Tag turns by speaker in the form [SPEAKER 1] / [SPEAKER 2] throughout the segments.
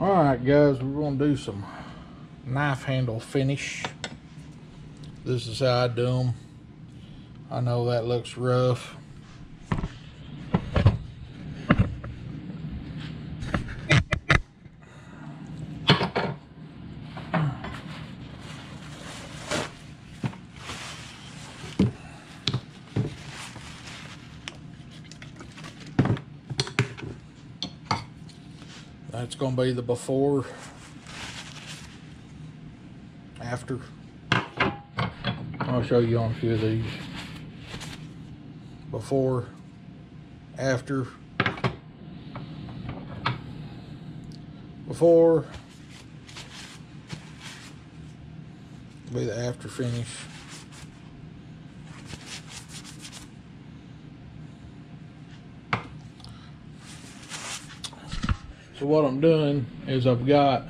[SPEAKER 1] Alright guys, we're going to do some knife handle finish. This is how I do them. I know that looks rough. That's going to be the before, after. I'll show you on a few of these. Before, after, before, be the after finish. So what I'm doing is I've got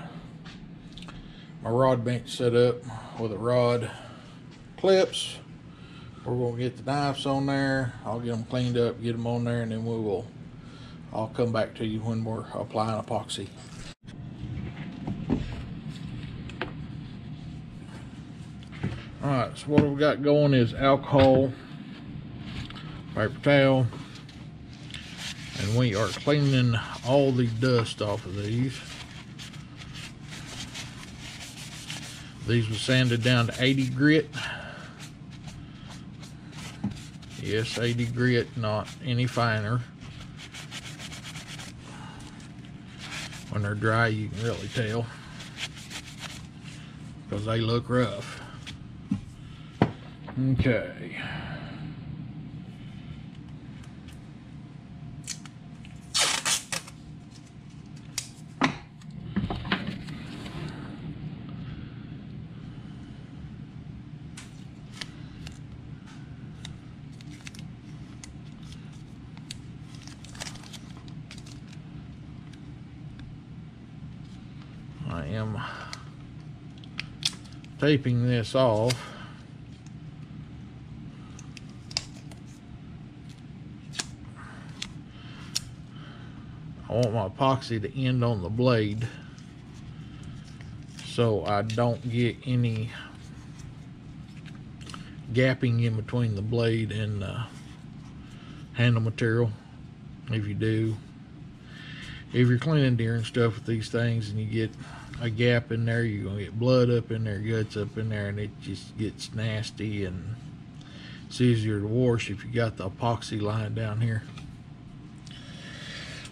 [SPEAKER 1] my rod bench set up with a rod clips. We're going to get the knives on there. I'll get them cleaned up, get them on there, and then I'll come back to you when we're applying epoxy. Alright, so what we've got going is alcohol, paper towel, and we are cleaning all the dust off of these. These were sanded down to 80 grit. Yes, 80 grit, not any finer. When they're dry, you can really tell because they look rough. Okay. I am taping this off. I want my epoxy to end on the blade so I don't get any gapping in between the blade and the handle material. If you do, if you're cleaning deer and stuff with these things and you get a gap in there, you're gonna get blood up in there, guts up in there, and it just gets nasty, and it's easier to wash if you got the epoxy line down here.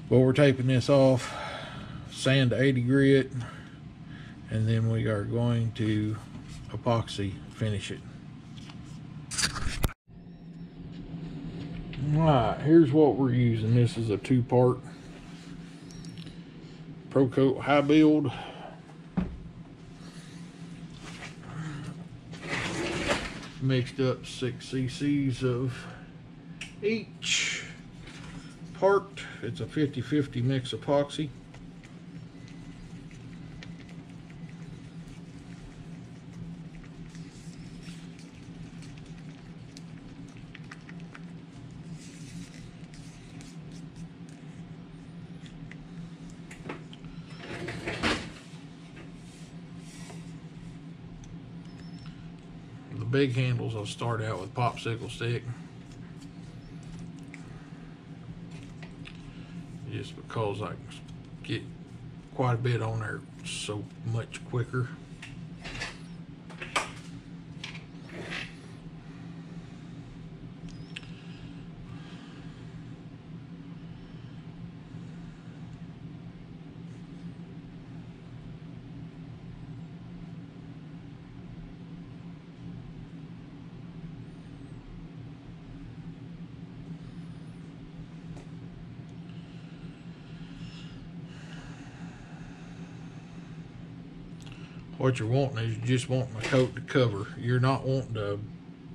[SPEAKER 1] But we're taping this off, sand to 80 grit, and then we are going to epoxy finish it. Alright, here's what we're using. This is a 2-part Pro Coat High Build. Mixed up 6 cc's of each part. It's a 50-50 mix epoxy. The big handles I'll start out with popsicle stick, just because I get quite a bit on there so much quicker. What you're wanting is you're just wanting a coat to cover. You're not wanting to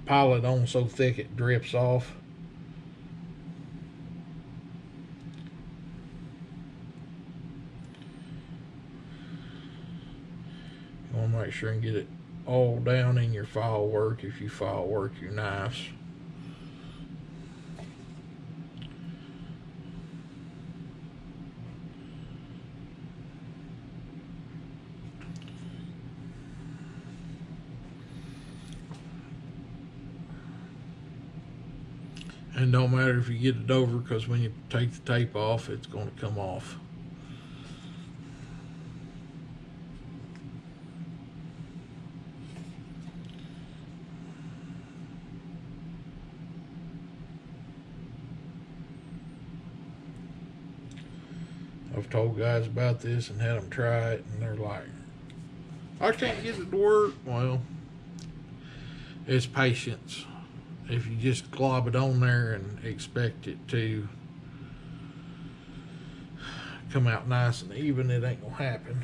[SPEAKER 1] pile it on so thick it drips off. You want to make sure and get it all down in your file work if you file work your knives. And don't matter if you get it over, because when you take the tape off, it's going to come off. I've told guys about this and had them try it, and they're like, I can't get it to work. Well, it's patience. If you just glob it on there and expect it to come out nice and even, it ain't gonna happen.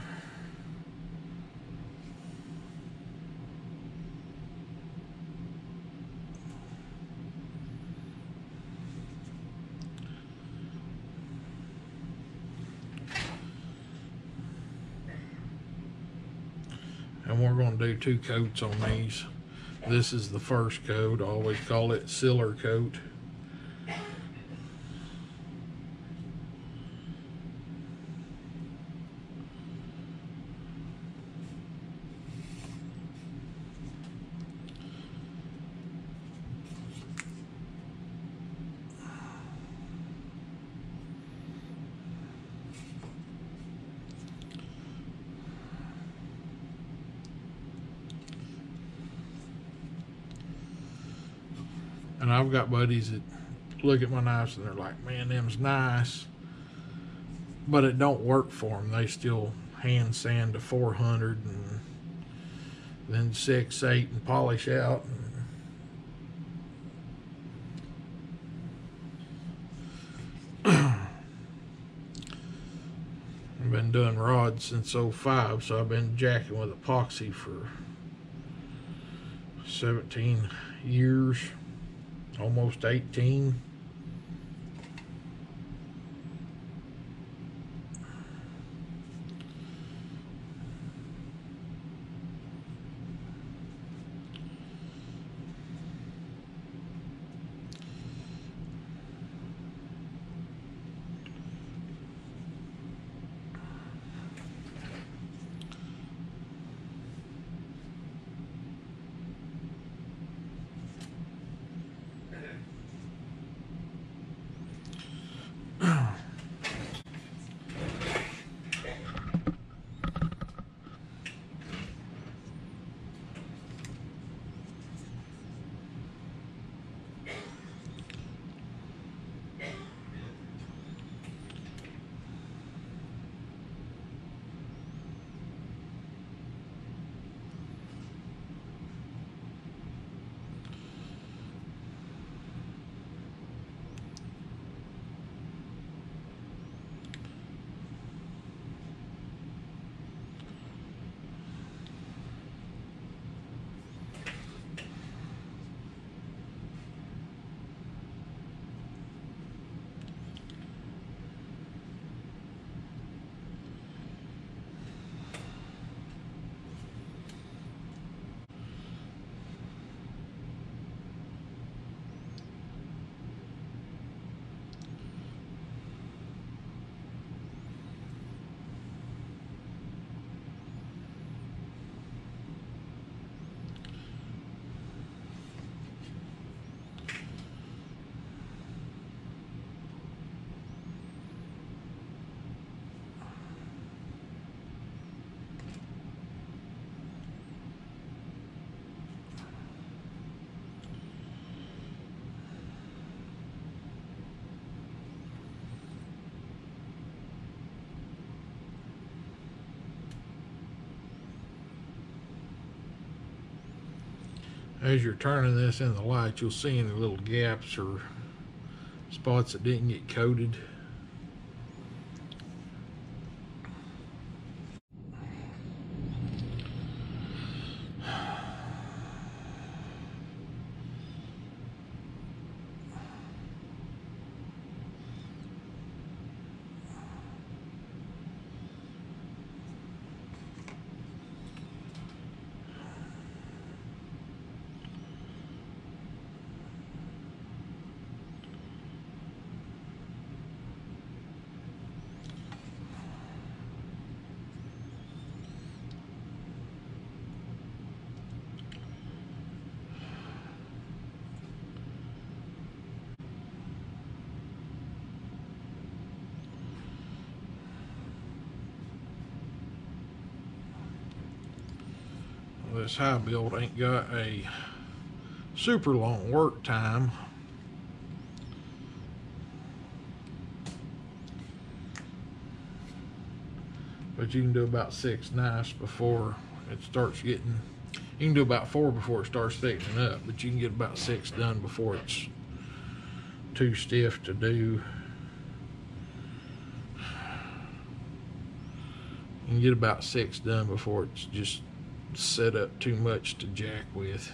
[SPEAKER 1] And we're going to do 2 coats on these. This is the first coat. I always call it sealer coat. And I've got buddies that look at my knives and they're like, man, them's nice, but it don't work for them. They still hand sand to 400 and then 6, 8 and polish out. I've been doing rods since '05, so I've been jacking with epoxy for 17 years. Almost 18. As you're turning this in the light, you'll see any little gaps or spots that didn't get coated. this high build ain't got a super long work time. But you can do about 6 nice before it starts getting, you can do about 4 before it starts thickening up, but you can get about 6 done before it's too stiff to do. You can get about 6 done before it's just set up too much to jack with.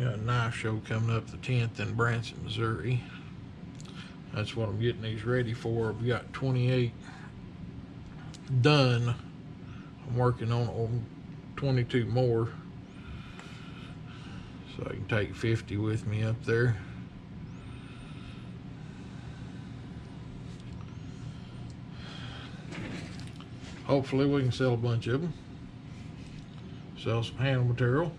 [SPEAKER 1] Got a knife show coming up the 10th in Branson, Missouri. That's what I'm getting these ready for. We got 28 done. I'm working on 22 more, so I can take 50 with me up there. Hopefully we can sell a bunch of them. Sell some handle material.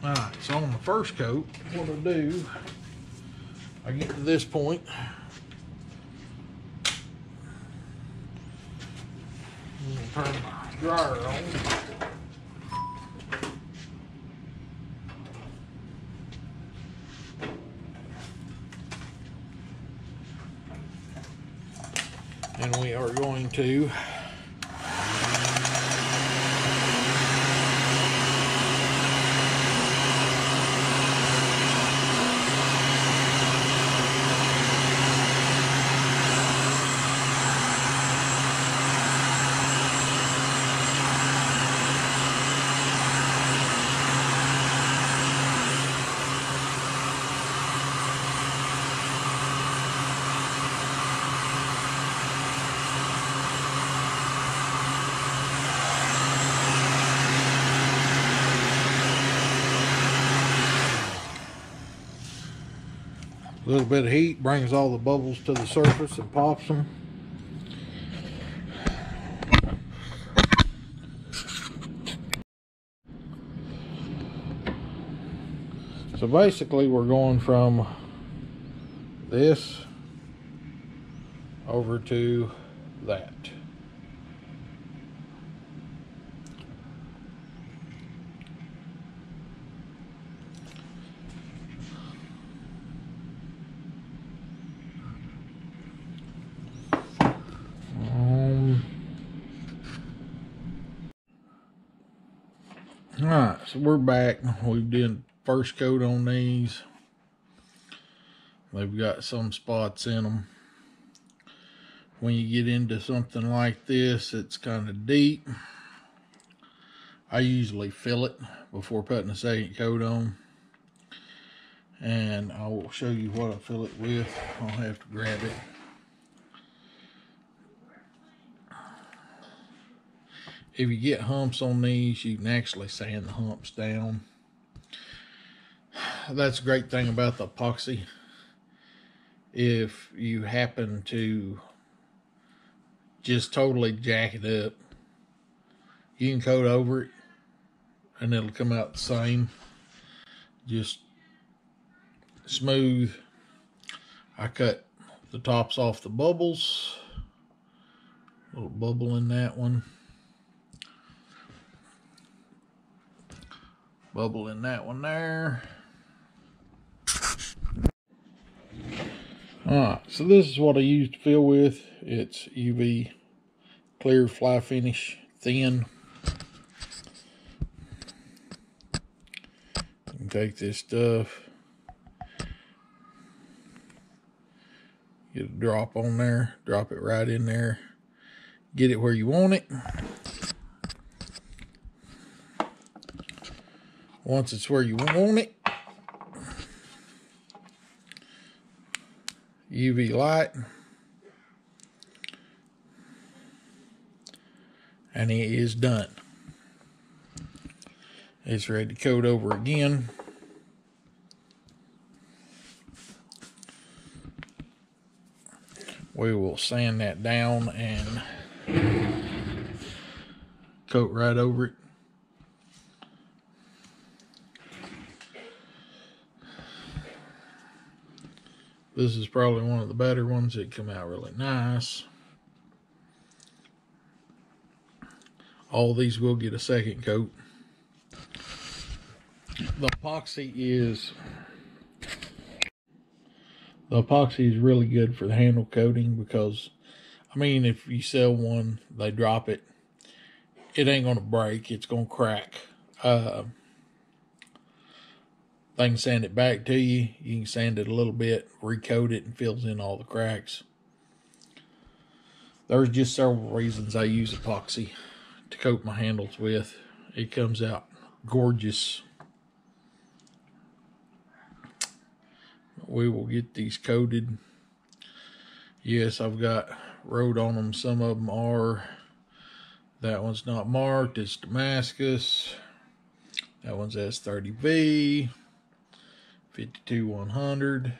[SPEAKER 1] Alright, so on the first coat, what I do, I get to this point, I'm gonna turn my dryer on. And we are going to a little bit of heat brings all the bubbles to the surface and pops them. So basically we're going from this over to that. Alright, so we're back. We did first coat on these. They've got some spots in them. When you get into something like this, it's kind of deep. I usually fill it before putting a second coat on. and I will show you what I fill it with. I'll have to grab it. If you get humps on these, you can actually sand the humps down. That's a great thing about the epoxy. If you happen to just totally jack it up, you can coat over it and it'll come out the same, just smooth. I cut the tops off the bubbles. A little bubble in that one. Bubble in that one there. Alright, so this is what I use to fill with. It's UV clear fly finish, thin. You can take this stuff, get a drop on there, drop it right in there, get it where you want it. Once it's where you want it, UV light, and it is done. It's ready to coat over again. We will sand that down and coat right over it. This is probably one of the better ones. It come out really nice. All these will get a second coat. The epoxy is really good for the handle coating because, I mean, if you sell one, they drop it, it ain't gonna break, it's gonna crack. They can sand it back to you. You can sand it a little bit, recoat it, and fills in all the cracks. There's just several reasons I use epoxy to coat my handles with. It comes out gorgeous. We will get these coated. Yes, I've got road on them. Some of them are. That one's not marked. It's Damascus. That one's S30V. 52-100.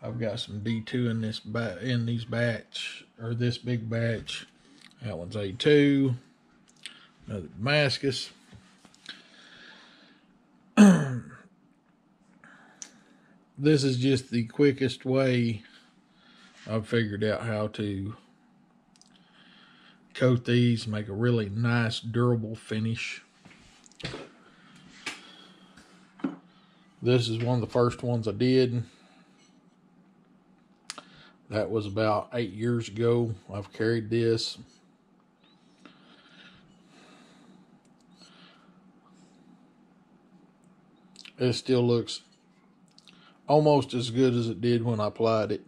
[SPEAKER 1] I've got some D2 in this these batch, or this big batch. That one's A2. Another Damascus. This is just the quickest way I've figured out how to coat these, make a really nice durable finish. This is one of the first ones I did. That was about 8 years ago. I've carried this. It still looks almost as good as it did when I applied it.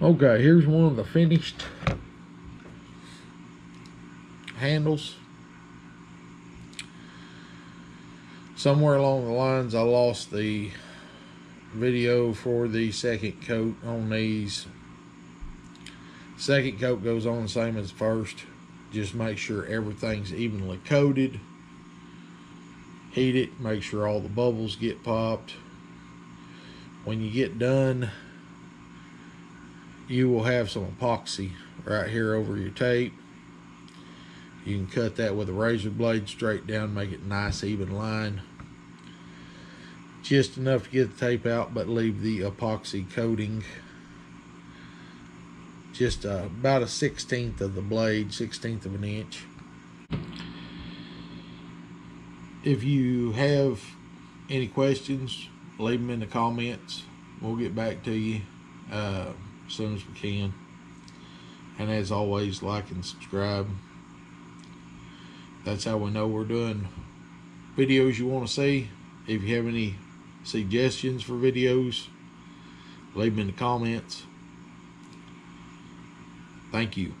[SPEAKER 1] Okay, here's one of the finished handles. Somewhere along the lines I lost the video for the second coat on these. Second coat goes on the same as first. Just make sure everything's evenly coated. Heat it, make sure all the bubbles get popped. When you get done, you will have some epoxy right here over your tape. You can cut that with a razor blade straight down, make it a nice even line. Just enough to get the tape out, but leave the epoxy coating just about a 1/16 of the blade, 1/16 of an inch. If you have any questions, leave them in the comments. We'll get back to you as soon as we can. And as always, like and subscribe. That's how we know we're doing videos you want to see. If you have any suggestions for videos, leave them in the comments. Thank you.